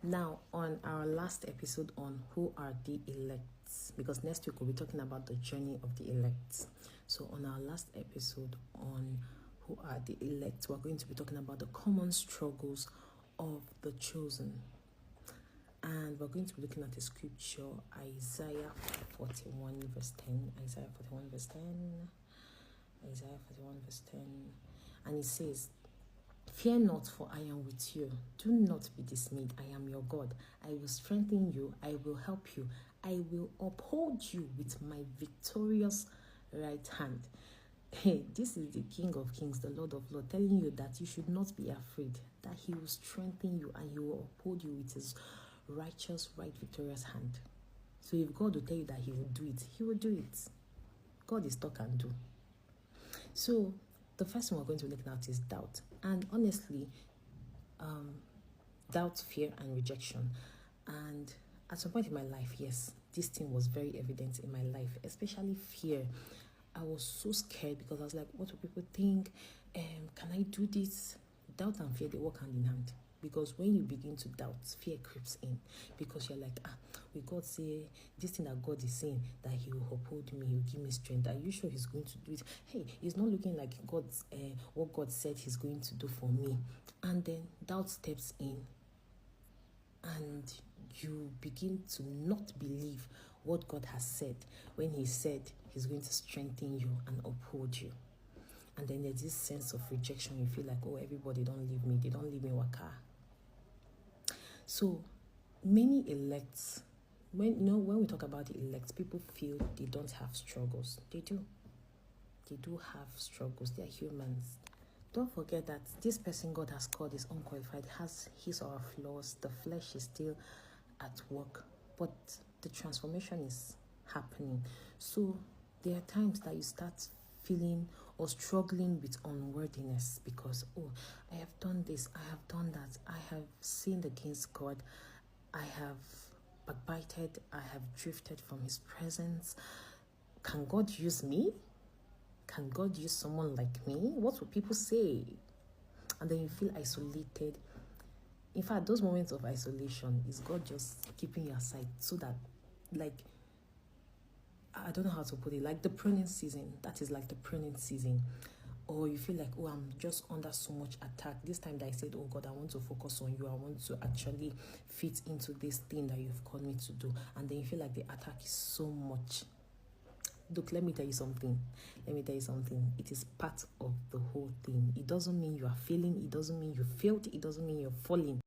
Now, on our last episode on who are the elects, because next week we'll be talking about the journey of the elects. So on our last episode on who are the elects, we're going to be talking about the common struggles of the chosen. And we're going to be looking at the scripture, Isaiah 41 verse 10. Isaiah 41 verse 10. Isaiah 41 verse 10. And it says, "Fear not, for I am with you. Do not be dismayed. I am your God. I will strengthen you. I will help you. I will uphold you with my victorious right hand." Hey, this is the King of Kings, the Lord of Lords, telling you that you should not be afraid, that he will strengthen you and he will uphold you with his righteous, right, victorious hand. So if God will tell you that he will do it, he will do it. God is talk and do. So the first one we're going to look at is doubt. And honestly, doubt, fear, and rejection. And at some point in my life, yes, this thing was very evident in my life, especially fear. I was so scared because I was like, what do people think? Can I do this? Doubt and fear, they work hand in hand. Because when you begin to doubt, fear creeps in. Because you're like, will God say this thing that God is saying, that he will uphold me, he will give me strength? Are you sure he's going to do it? Hey, it's not looking like God's what God said he's going to do for me. And then doubt steps in. And you begin to not believe what God has said when he said he's going to strengthen you and uphold you. And then there's this sense of rejection. You feel like, oh, everybody don't leave me. They don't leave me waka. So many elects, when we talk about the elects, people feel they don't have struggles. They do. They do have struggles. They're humans. Don't forget that this person God has called is unqualified, has his or her flaws. The flesh is still at work, but the transformation is happening. So there are times that you start feeling or struggling with unworthiness because, oh, I have done this, I have done that, I have sinned against God, I have backbited, I have drifted from his presence. Can God use me? Can God use someone like me? What will people say? And then you feel isolated. In fact, those moments of isolation is God just keeping you aside so that, like, I don't know how to put it, like the pruning season. That is like the pruning season. Or you feel like, oh, I'm just under so much attack. This time that I said, oh God, I want to focus on you. I want to actually fit into this thing that you've called me to do. And then you feel like the attack is so much. Look, let me tell you something. It is part of the whole thing. It doesn't mean you are failing. It doesn't mean you failed. It doesn't mean you're falling.